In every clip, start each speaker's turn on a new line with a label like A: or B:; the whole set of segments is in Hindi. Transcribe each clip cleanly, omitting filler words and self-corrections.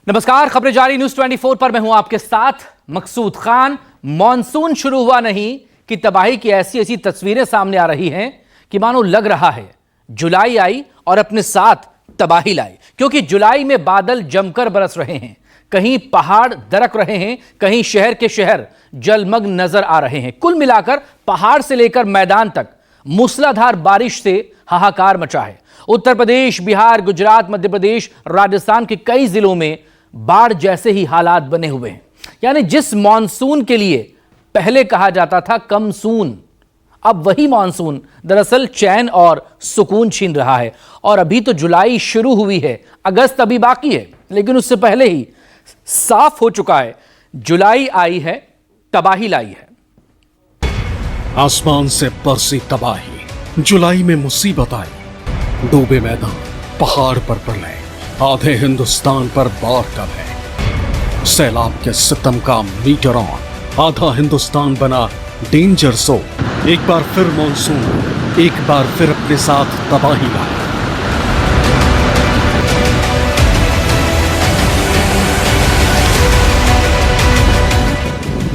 A: नमस्कार, खबरें जारी न्यूज 24 पर मैं हूं आपके साथ मकसूद खान। मॉनसून शुरू हुआ नहीं कि तबाही की ऐसी ऐसी तस्वीरें सामने आ रही हैं कि मानो लग रहा है जुलाई आई और अपने साथ तबाही लाई, क्योंकि जुलाई में बादल जमकर बरस रहे हैं। कहीं पहाड़ दरक रहे हैं, कहीं शहर के शहर जलमग्न नजर आ रहे हैं। कुल मिलाकर पहाड़ से लेकर मैदान तक मूसलाधार बारिश से हाहाकार मचा है। उत्तर प्रदेश, बिहार, गुजरात, मध्य प्रदेश, राजस्थान के कई जिलों में बाढ़ जैसे ही हालात बने हुए हैं। यानी जिस मॉनसून के लिए पहले कहा जाता था कमसून, अब वही मॉनसून दरअसल चैन और सुकून छीन रहा है। और अभी तो जुलाई शुरू हुई है, अगस्त अभी बाकी है, लेकिन उससे पहले ही साफ हो चुका है जुलाई आई है, तबाही लाई है।
B: आसमान से बरसी तबाही, जुलाई में मुसीबत आई। डूबे मैदान, पहाड़ पर प्रलय, आधे हिंदुस्तान पर बाढ़ का भय। सैलाब के सितम का मीटर ऑन, आधा हिंदुस्तान बना डेंजर जोन। एक बार फिर मॉनसून, एक बार फिर अपने साथ तबाही लाया।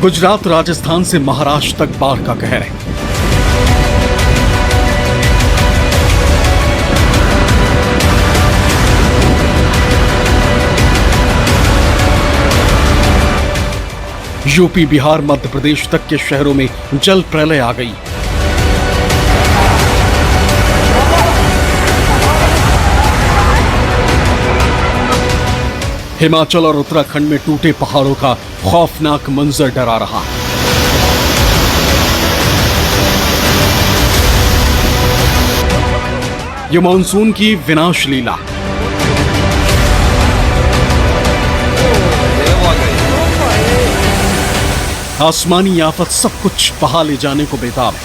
B: गुजरात, राजस्थान से महाराष्ट्र तक बाढ़ का कहर है। यूपी, बिहार, मध्य प्रदेश तक के शहरों में जल प्रलय आ गई। हिमाचल और उत्तराखंड में टूटे पहाड़ों का खौफनाक मंजर डरा रहा है। ये मॉनसून की विनाश लीला। आसमानी आफत सब कुछ बहा ले जाने को बेताब है।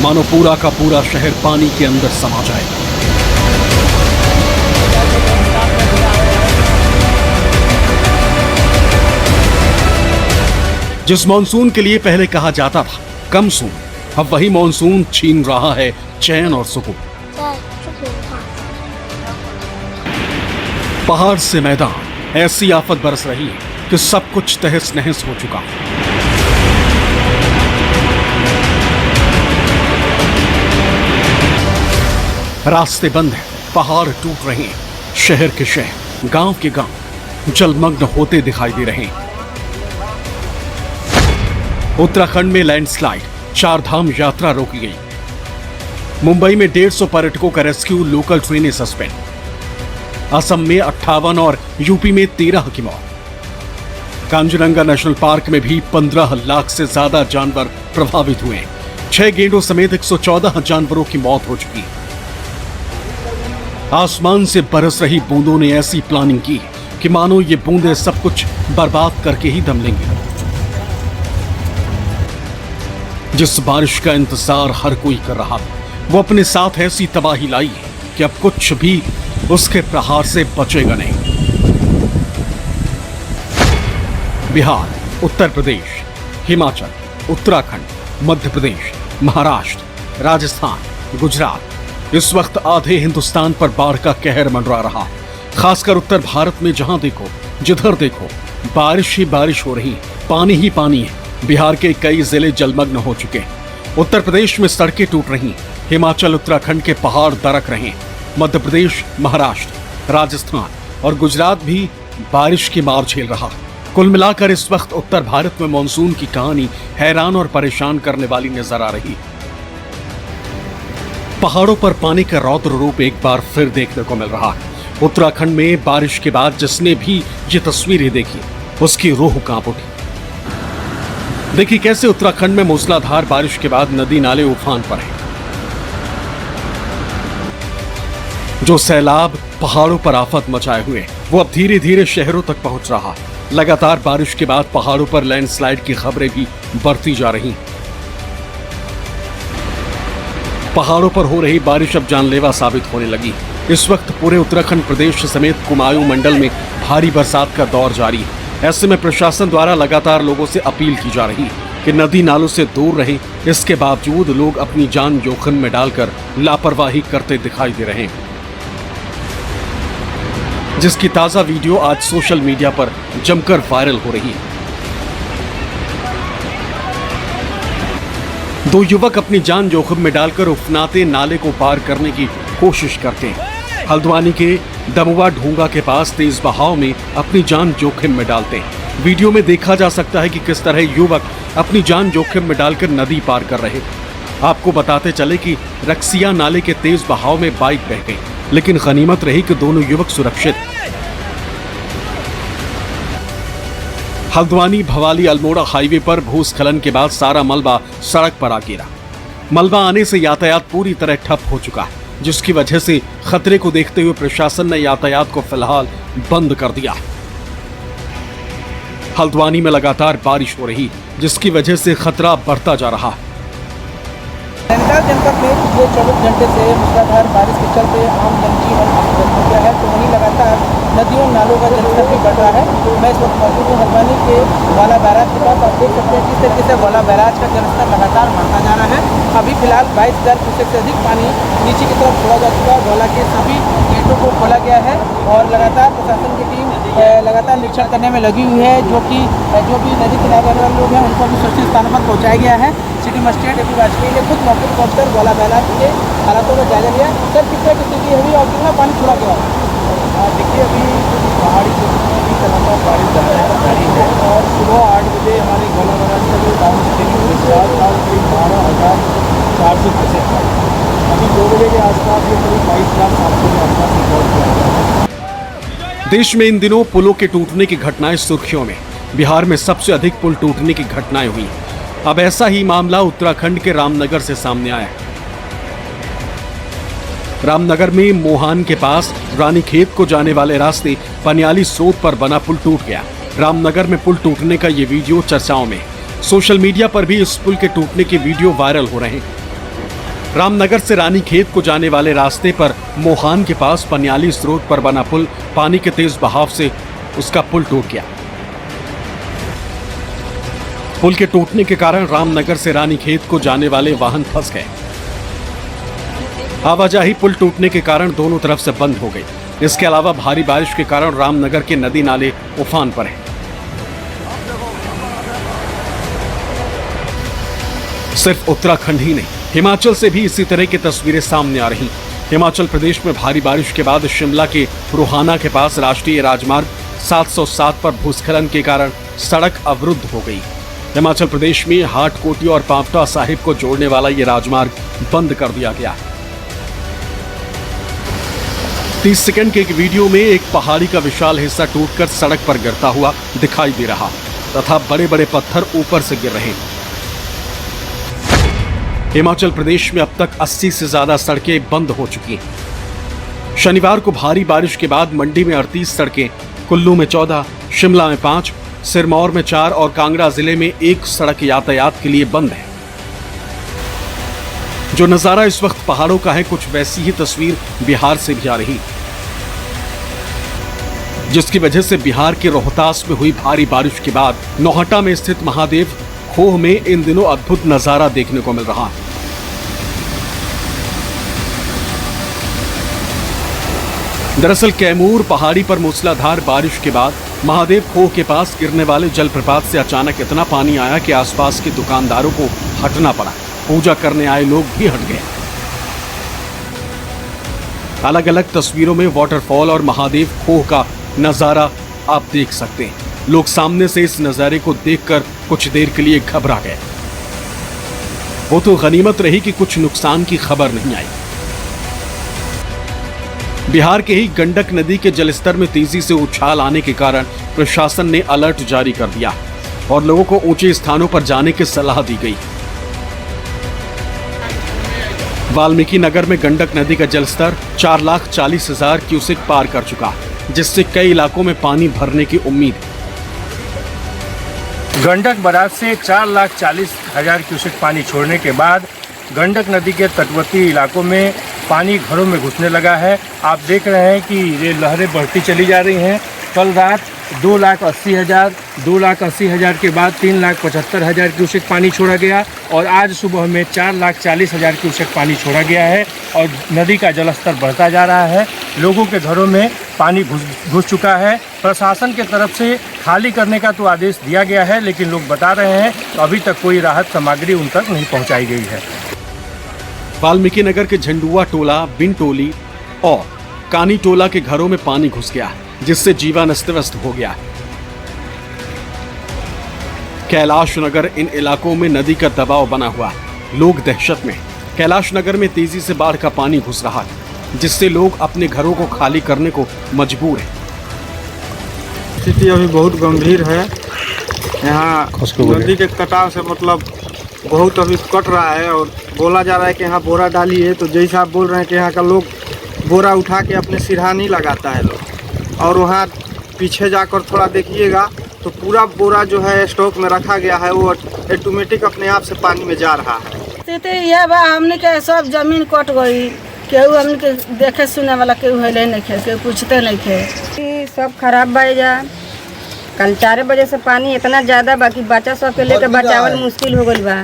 B: मानो पूरा का पूरा शहर पानी के अंदर समा जाए। जिस मॉनसून के लिए पहले कहा जाता था कमसून, अब वही मॉनसून छीन रहा है चैन और सुकून। पहाड़ से मैदान, ऐसी आफत बरस रही है कि सब कुछ तहस नहस हो चुका है। रास्ते बंद हैं, पहाड़ टूट रहे हैं, शहर के शहर, गांव के गांव जलमग्न होते दिखाई दे रहे हैं। उत्तराखंड में लैंडस्लाइड, 4 धाम यात्रा रोकी गई। मुंबई में 150 पर्यटकों का रेस्क्यू, लोकल ट्रेनें सस्पेंड। असम में 58 और यूपी में 13 की मौत। कांजीरंगा नेशनल पार्क में भी 15 लाख से ज्यादा जानवर प्रभावित हुए। 6 गेंडों समेत 114 जानवरों की मौत हो चुकी है। आसमान से बरस रही बूंदों ने ऐसी प्लानिंग की कि मानो ये बूंदें सब कुछ बर्बाद करके ही दम लेंगी। जिस बारिश का इंतजार हर कोई कर रहा था, वो अपने साथ ऐसी तबाही लाई है कि अब कुछ भी उसके प्रहार से बचेगा नहीं। बिहार, उत्तर प्रदेश, हिमाचल, उत्तराखंड, मध्य प्रदेश, महाराष्ट्र, राजस्थान, गुजरात, इस वक्त आधे हिंदुस्तान पर बाढ़ का कहर मंडरा रहा है। खासकर उत्तर भारत में जहां देखो, जिधर देखो, बारिश ही बारिश हो रही, पानी ही पानी है। बिहार के कई जिले जलमग्न हो चुके हैं। उत्तर प्रदेश में सड़कें टूट रही, हिमाचल, उत्तराखंड के पहाड़ दरक रहे, मध्य प्रदेश, महाराष्ट्र, राजस्थान और गुजरात भी बारिश की मार झेल रहा। कुल मिलाकर इस वक्त उत्तर भारत में मॉनसून की कहानी हैरान और परेशान करने वाली नजर आ रही। पहाड़ों पर पानी का रौद्र रूप एक बार फिर देखने को मिल रहा है। उत्तराखंड में बारिश के बाद जिसने भी ये तस्वीरें देखी, उसकी रूह कांप उठी। देखिए कैसे उत्तराखंड में मूसलाधार बारिश के बाद नदी नाले उफान पर हैं। जो सैलाब पहाड़ों पर आफत मचाए हुए, वो अब धीरे धीरे शहरों तक पहुंच रहा है। लगातार बारिश के बाद पहाड़ों पर लैंडस्लाइड की खबरें भी बढ़ती जा रही। पहाड़ों पर हो रही बारिश अब जानलेवा साबित होने लगी। इस वक्त पूरे उत्तराखंड प्रदेश समेत कुमाऊं मंडल में भारी बरसात का दौर जारी है। ऐसे में प्रशासन द्वारा लगातार लोगों से अपील की जा रही है कि नदी नालों से दूर रहें, इसके बावजूद लोग अपनी जान जोखिम में डालकर लापरवाही करते दिखाई दे रहे हैं, जिसकी ताजा वीडियो आज सोशल मीडिया पर जमकर वायरल हो रही है। दो युवक अपनी जान जोखिम में डालकर उफनाते नाले को पार करने की कोशिश करते हैं। हल्द्वानी के दमुआ ढूंगा के पास तेज बहाव में अपनी जान जोखिम में डालते हैं। वीडियो में देखा जा सकता है कि किस तरह युवक अपनी जान जोखिम में डालकर नदी पार कर रहे। आपको बताते चले कि रक्सिया नाले के तेज बहाव में बाइक बह गई, लेकिन गनीमत रही कि दोनों युवक सुरक्षित। हल्द्वानी भवाली अल्मोड़ा हाईवे पर भूस्खलन के बाद सारा मलबा सड़क पर आ गिरा। मलबा आने से यातायात पूरी तरह ठप हो चुका है, जिसकी वजह से खतरे को देखते हुए प्रशासन ने यातायात को फिलहाल बंद कर दिया। हल्द्वानी में लगातार बारिश हो रही, जिसकी वजह से खतरा बढ़ता जा रहा है।
C: नैनीताल जनपद में पिछले 24 घंटे से मूसलाधार बारिश के चलते आम जनजीवन अस्त-व्यस्त हो गया है, तो वहीं लगातार नदियों नालों का जलस्तर भी बढ़ रहा है। मैं इस वक्त मौजूद हूँ हल्द्वानी के वाला बैराज के पास। आप देख सकते हैं किस तरीके से वाला बैराज का जलस्तर लगातार बढ़ता जा रहा है। अभी फिलहाल 22,000 क्यूसेक से अधिक पानी नीचे की तरफ छोड़ा जा चुका है। वाला के सभी गेटों को खोला गया है और लगातार प्रशासन की टीम लगातार निरीक्षण करने में लगी हुई है, जो भी नदी किनारे वाले लोग हैं उनको भी सुरक्षित स्थानों पर पहुँचाया गया है। City magistrate AP. वाजपेयी ने खुद मौके पर पहुंचकर वाला बैराज के हालातों का जायजा लिया। सर, किस तरह की स्थिति हुई और कितना पानी छोड़ा गया?
D: देखिए, अभी पहाड़ी क्षेत्रों में भी लगातार बारिश जारी है और सुबह 8 बजे हमारे वाला बैराज का जो डाउन स्ट्रीम डिस्चार्ज था करीब 12,400 क्यूसेक था। अभी 2 बजे के आसपास ये करीब 22,700 के आसपास रिकॉर्ड किया गया।
B: देश में इन दिनों पुलों के टूटने की घटनाएं सुर्खियों में। बिहार में सबसे अधिक पुल टूटने की घटनाएं हुई। अब ऐसा ही मामला उत्तराखंड के रामनगर से सामने आया। रामनगर में मोहान के पास रानीखेत को जाने वाले रास्ते पनियाली स्रोत पर बना पुल टूट गया। रामनगर में पुल टूटने का ये वीडियो चर्चाओं में। सोशल मीडिया पर भी इस पुल के टूटने के वीडियो वायरल हो रहे हैं। रामनगर से रानीखेत को जाने वाले रास्ते पर मोहान के पास पनियाली स्रोत पर बना पुल पानी के तेज बहाव से उसका पुल टूट गया। पुल के टूटने के कारण रामनगर से रानीखेत को जाने वाले वाहन फंस गए। आवाजाही पुल टूटने के कारण दोनों तरफ से बंद हो गई। इसके अलावा भारी बारिश के कारण रामनगर के नदी नाले उफान पर हैं। सिर्फ उत्तराखंड ही नहीं, हिमाचल से भी इसी तरह की तस्वीरें सामने आ रही। हिमाचल प्रदेश में भारी बारिश के बाद शिमला के रोहाना के पास राष्ट्रीय राजमार्ग 707 पर भूस्खलन के कारण सड़क अवरुद्ध हो गई। हिमाचल प्रदेश में हाटकोटी और पांवटा साहिब को जोड़ने वाला ये राजमार्ग बंद कर दिया गया। 30 सेकंड के एक वीडियो में एक पहाड़ी का विशाल हिस्सा टूटकर सड़क पर गिरता हुआ दिखाई दे रहा तथा बड़े बड़े पत्थर ऊपर से गिर रहे। हिमाचल प्रदेश में अब तक 80 से ज्यादा सड़कें बंद हो चुकी हैं। शनिवार को भारी बारिश के बाद मंडी में 38 सड़कें, कुल्लू में 14, शिमला में 5, सिरमौर में 4 और कांगड़ा जिले में 1 सड़क यातायात के लिए बंद है। जो नजारा इस वक्त पहाड़ों का है, कुछ वैसी ही तस्वीर बिहार से भी आ रही, जिसकी वजह से बिहार के रोहतास में हुई भारी बारिश के बाद नौहटा में स्थित महादेव खोह में इन दिनों अद्भुत नजारा देखने को मिल रहा है। दरअसल कैमूर पहाड़ी पर मूसलाधार बारिश के बाद महादेव खोह के पास गिरने वाले जलप्रपात से अचानक इतना पानी आया कि आसपास के दुकानदारों को हटना पड़ा। पूजा करने आए लोग भी हट गए। अलग अलग तस्वीरों में वाटरफॉल और महादेव खोह का नजारा आप देख सकते हैं। लोग सामने से इस नजारे को देखकर कुछ देर के लिए घबरा गए। वो तो गनीमत रही कि कुछ नुकसान की खबर नहीं आई। बिहार के ही गंडक नदी के जलस्तर में तेजी से उछाल आने के कारण प्रशासन ने अलर्ट जारी कर दिया और लोगों को ऊंचे स्थानों पर जाने की सलाह दी गई। वाल्मीकि नगर में गंडक नदी का जलस्तर 4,40,000 क्यूसेक पार कर चुका, जिससे कई इलाकों में पानी भरने की उम्मीद है।
D: गंडक बराज से 4,40,000 क्यूसेक पानी छोड़ने के बाद गंडक नदी के तटवर्ती इलाकों में पानी घरों में घुसने लगा है। आप देख रहे हैं कि ये लहरें बढ़ती चली जा रही हैं कल रात 2,80,000, 2,80,000 के बाद 3,75,000 क्यूसेक पानी छोड़ा गया और आज सुबह में 4,40,000 क्यूसेक पानी छोड़ा गया है और नदी का जलस्तर बढ़ता जा रहा है। लोगों के घरों में पानी घुस चुका है। प्रशासन की तरफ से खाली करने का तो आदेश दिया गया है, लेकिन लोग बता रहे हैं तो अभी तक कोई राहत सामग्री उन तक नहीं पहुंचाई गई है।
B: वाल्मीकि नगर के झंडुआ टोला, बिन टोली और कानी टोला के घरों में पानी घुस गया, जिससे जीवन अस्त व्यस्त हो गया। कैलाश नगर इन इलाकों में नदी का दबाव बना हुआ, लोग दहशत में। कैलाश नगर में तेजी से बाढ़ का पानी घुस रहा है, जिससे लोग अपने घरों को खाली करने को मजबूर हैं।
E: स्थिति अभी बहुत गंभीर है। यहाँ नदी के कटाव से मतलब बहुत अभी कट रहा है और बोला जा रहा है कि यहाँ बोरा डाली है, तो जैसा आप बोल रहे हैं कि यहाँ का लोग बोरा उठा के अपने सिरहानी लगाता है लोग, और वहाँ पीछे जाकर थोड़ा देखिएगा तो पूरा बोरा जो है स्टॉक में रखा गया है, वो ऑटोमेटिक अपने आप से पानी में जा रहा है।
F: स्थिति यह बा, हमने के सब जमीन कट गई, केहू हमने के देखे सुने वाला केहू है नहीं खे, केहू पूछते नहीं थे।
G: सब खराब बा जा। कल 4 बजे से पानी इतना ज्यादा बाकी बच्चा सब के लेकर बचावल मुश्किल हो गई बा।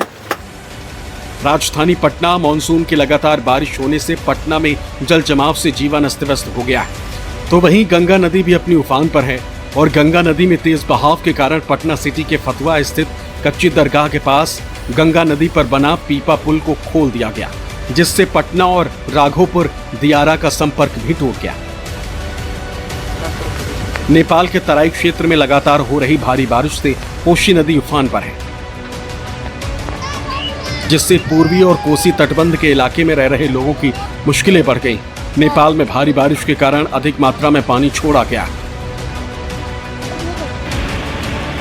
B: राजधानी पटना मानसून की लगातार बारिश होने से पटना में जल जमाव से जीवन अस्त व्यस्त हो गया है। तो वहीं गंगा नदी भी अपनी उफान पर है और गंगा नदी में तेज बहाव के कारण पटना सिटी के फतुहा स्थित कच्ची दरगाह के पास गंगा नदी पर बना पीपा पुल को खोल दिया गया, जिससे पटना और राघोपुर दियारा का संपर्क भी टूट गया। नेपाल के तराई क्षेत्र में लगातार हो रही भारी बारिश से कोसी नदी उफान पर है, जिससे पूर्वी और कोसी तटबंध के इलाके में रह रहे लोगों की मुश्किलें बढ़ गईं। नेपाल में भारी बारिश के कारण अधिक मात्रा में पानी छोड़ा गया।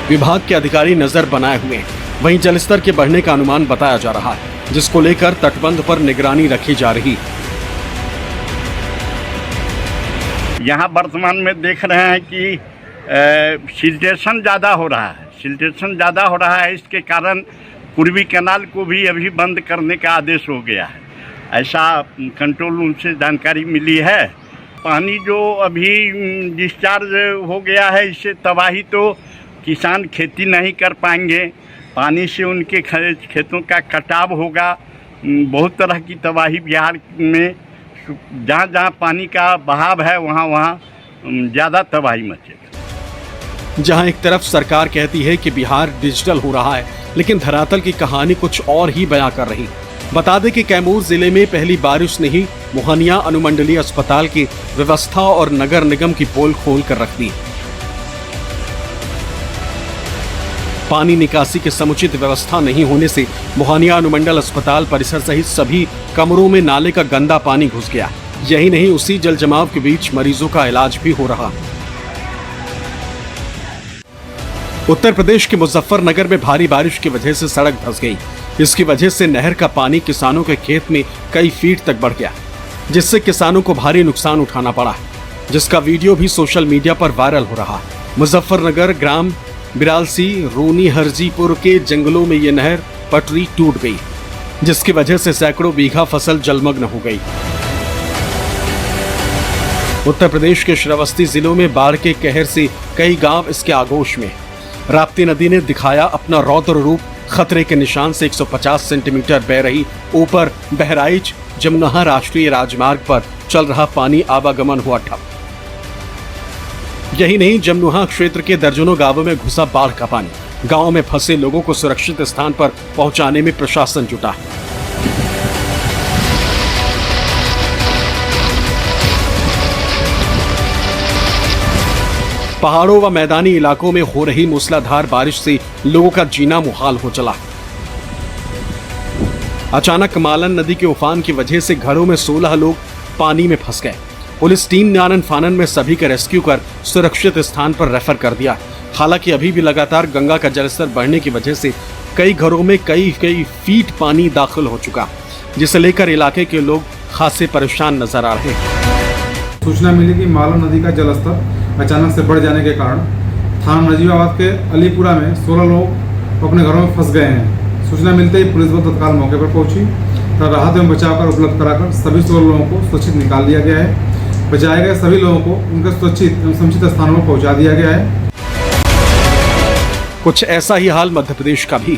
B: विभाग के अधिकारी नजर बनाए हुए हैं, वहीं जलस्तर के बढ़ने का अनुमान बताया जा रहा है, जिसको लेकर तटबंध पर निगरानी रखी जा रही है।
H: यहाँ वर्तमान में देख रहे हैं कि सिल्टेशन ज़्यादा हो रहा है। सिल्टेशन ज़्यादा हो रहा है, इसके कारण पूर्वी कैनाल को भी अभी बंद करने का आदेश हो गया है, ऐसा कंट्रोल रूम से जानकारी मिली है। पानी जो अभी डिस्चार्ज हो गया है, इससे तबाही तो किसान खेती नहीं कर पाएंगे, पानी से उनके खेतों का कटाव होगा, बहुत तरह की तबाही बिहार में जहाँ जहाँ पानी का बहाव है वहाँ ज़्यादा तबाही मचेगा।
B: जहां एक तरफ सरकार कहती है कि बिहार डिजिटल हो रहा है, लेकिन धरातल की कहानी कुछ और ही बयां कर रही। बता दें कि कैमूर जिले में पहली बारिश ने ही मोहनिया अनुमंडलीय अस्पताल की व्यवस्था और नगर निगम की पोल खोल कर रख दी। पानी निकासी की समुचित व्यवस्था नहीं होने से मोहनिया अनुमंडल अस्पताल परिसर सहित सभी कमरों में नाले का गंदा पानी घुस गया। यही नहीं, उसी जल जमाव के बीच मरीजों का इलाज भी हो रहा। उत्तर प्रदेश के मुजफ्फरनगर में भारी बारिश की वजह से सड़क धंस गई। इसकी वजह से नहर का पानी किसानों के खेत में कई फीट तक बढ़ गया, जिससे किसानों को भारी नुकसान उठाना पड़ा, जिसका वीडियो भी सोशल मीडिया पर वायरल हो रहा। मुजफ्फरनगर ग्राम बिरालसी रोनी हरजीपुर के जंगलों में ये नहर पटरी टूट गई, जिसकी वजह से सैकड़ों बीघा फसल जलमग्न हो गई। उत्तर प्रदेश के श्रावस्ती जिलों में बाढ़ के कहर से कई गांव इसके आगोश में। राप्ती नदी ने दिखाया अपना रौद्र रूप, खतरे के निशान से 150 सेंटीमीटर बह रही ऊपर बहराइच जमुना राष्ट्रीय राजमार्ग पर चल रहा पानी आवागमन हुआ ठप। यही नहीं, जमुना क्षेत्र के दर्जनों गांवों में घुसा बाढ़ का पानी। गांव में फंसे लोगों को सुरक्षित स्थान पर पहुंचाने में प्रशासन जुटा। पहाड़ों व मैदानी इलाकों में हो रही मूसलाधार बारिश से लोगों का जीना मुहाल हो चला। अचानक मालन नदी के उफान की वजह से घरों में 16 लोग पानी में फंस गए। पुलिस टीम ने आनन फानन में सभी का रेस्क्यू कर सुरक्षित स्थान पर रेफर कर दिया। हालांकि अभी भी लगातार गंगा का जलस्तर बढ़ने की वजह से कई घरों में कई फीट पानी दाखिल हो चुका, जिसे लेकर इलाके के लोग खासे परेशान नजर आ रहे हैं।
I: सूचना मिली कि मालन नदी का जलस्तर अचानक से बढ़ जाने के कारण थाना नजीबाबाद के अलीपुरा में 16 लोग अपने घरों में फंस गए हैं। सूचना मिलते ही पुलिस बल तत्काल मौके पर पहुंची, राहत एवं बचाव कर उपलब्ध कराकर सभी 16 लोगों को सुरक्षित निकाल लिया गया है। बचाए गए सभी लोगों को उनके सुरक्षित एवं समुचित स्थानों पर पहुंचा दिया गया है।
B: कुछ ऐसा ही हाल मध्य प्रदेश का भी,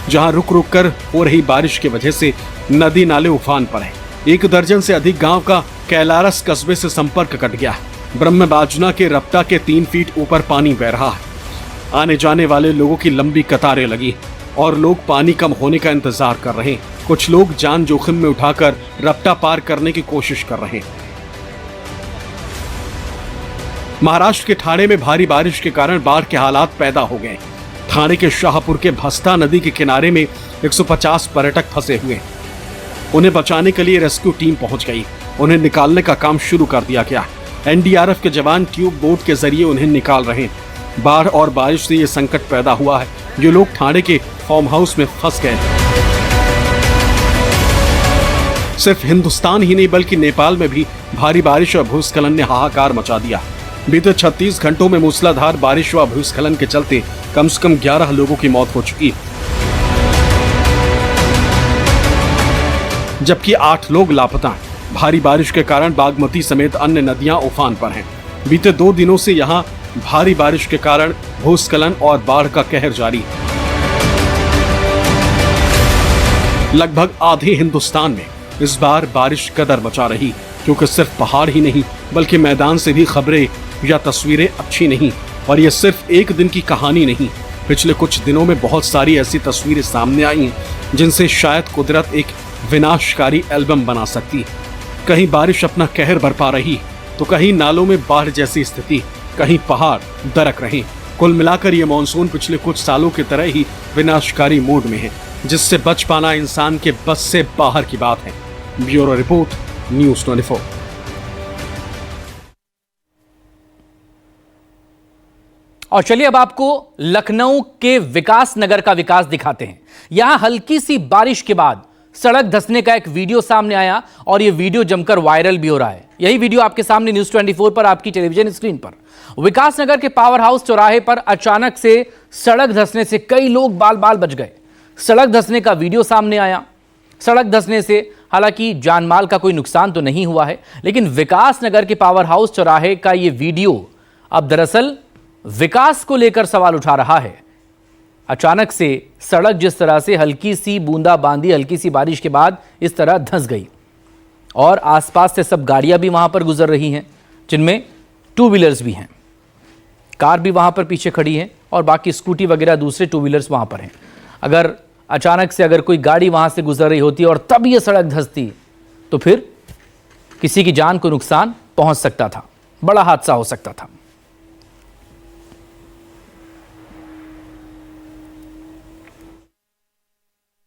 B: जहां रुक रुक कर हो रही बारिश की वजह से नदी नाले उफान पर हैं। 1 दर्जन से अधिक गांव का कैलारस कस्बे से संपर्क कट गया। ब्रह्मबाजना के रप्ता के 3 फीट ऊपर पानी बह रहा है। आने जाने वाले लोगों की लंबी कतारें लगी और लोग पानी कम होने का इंतजार कर रहे हैं। कुछ लोग जान जोखिम में उठाकर रप्ता पार करने की कोशिश कर रहे हैं। महाराष्ट्र के ठाणे में भारी बारिश के कारण बाढ़ के हालात पैदा हो गए। ठाणे के शाहपुर के भस्ता नदी के किनारे में 150 पर्यटक फंसे हुए। उन्हें बचाने के लिए रेस्क्यू टीम पहुंच गई। उन्हें निकालने का काम शुरू कर दिया गया। एनडीआरएफ के जवान ट्यूब बोट के जरिए उन्हें निकाल रहे हैं। बाढ़ और बारिश से ये संकट पैदा हुआ है। ये लोग ठाणे के फार्म हाउस में फंस गए थे। सिर्फ हिंदुस्तान ही नहीं बल्कि नेपाल में भी भारी बारिश और भूस्खलन ने हाहाकार मचा दिया। बीते 36 घंटों में मूसलाधार बारिश व भूस्खलन के चलते कम से कम 11 लोगों की मौत हो चुकी है, जबकि 8 लोग लापता हैं। भारी बारिश के कारण बागमती समेत अन्य नदियां उफान पर हैं। बीते 2 दिनों से यहां भारी बारिश के कारण भूस्खलन और बाढ़ का कहर जारी है। लगभग आधे हिंदुस्तान में इस बार बारिश कदर मचा रही, क्योंकि सिर्फ पहाड़ ही नहीं बल्कि मैदान से भी खबरें या तस्वीरें अच्छी नहीं। और ये सिर्फ एक दिन की कहानी नहीं, पिछले कुछ दिनों में बहुत सारी ऐसी तस्वीरें सामने आई हैं जिनसे शायद कुदरत एक विनाशकारी एल्बम बना सकती है। कहीं बारिश अपना कहर बरपा रही तो कहीं नालों में बाढ़ जैसी स्थिति, कहीं पहाड़ दरक रहे। कुल मिलाकर ये मानसून पिछले कुछ सालों की तरह ही विनाशकारी मूड में है, जिससे बच पाना इंसान के बस से बाहर की बात है। Bureau report, news 24।
A: और चलिए अब आपको लखनऊ के विकास नगर का विकास दिखाते हैं। यहां हल्की सी बारिश के बाद सड़क धंसने का एक वीडियो सामने आया और यह वीडियो जमकर वायरल भी हो रहा है। यही वीडियो आपके सामने न्यूज़ 24 पर आपकी टेलीविजन स्क्रीन पर। विकास नगर के पावर हाउस चौराहे पर अचानक से सड़क धंसने से कई लोग बाल बाल बच गए। सड़क धंसने का वीडियो सामने आया। सड़क धंसने से हालांकि जानमाल का कोई नुकसान तो नहीं हुआ है, लेकिन विकास नगर के पावर हाउस चौराहे का यह वीडियो अब दरअसल विकास को लेकर सवाल उठा रहा है। अचानक से सड़क जिस तरह से हल्की सी बूंदाबांदी, हल्की सी बारिश के बाद इस तरह धंस गई और आसपास से सब गाड़ियां भी वहां पर गुजर रही हैं, जिनमें 2 व्हीलर्स भी हैं। कार भी वहां पर पीछे खड़ी है और बाकी स्कूटी वगैरह दूसरे 2 व्हीलर्स वहां पर हैं। अगर अचानक से अगर कोई गाड़ी वहां से गुजर रही होती और तब ये सड़क धंसती तो फिर किसी की जान को नुकसान पहुंच सकता था, बड़ा हादसा हो सकता था।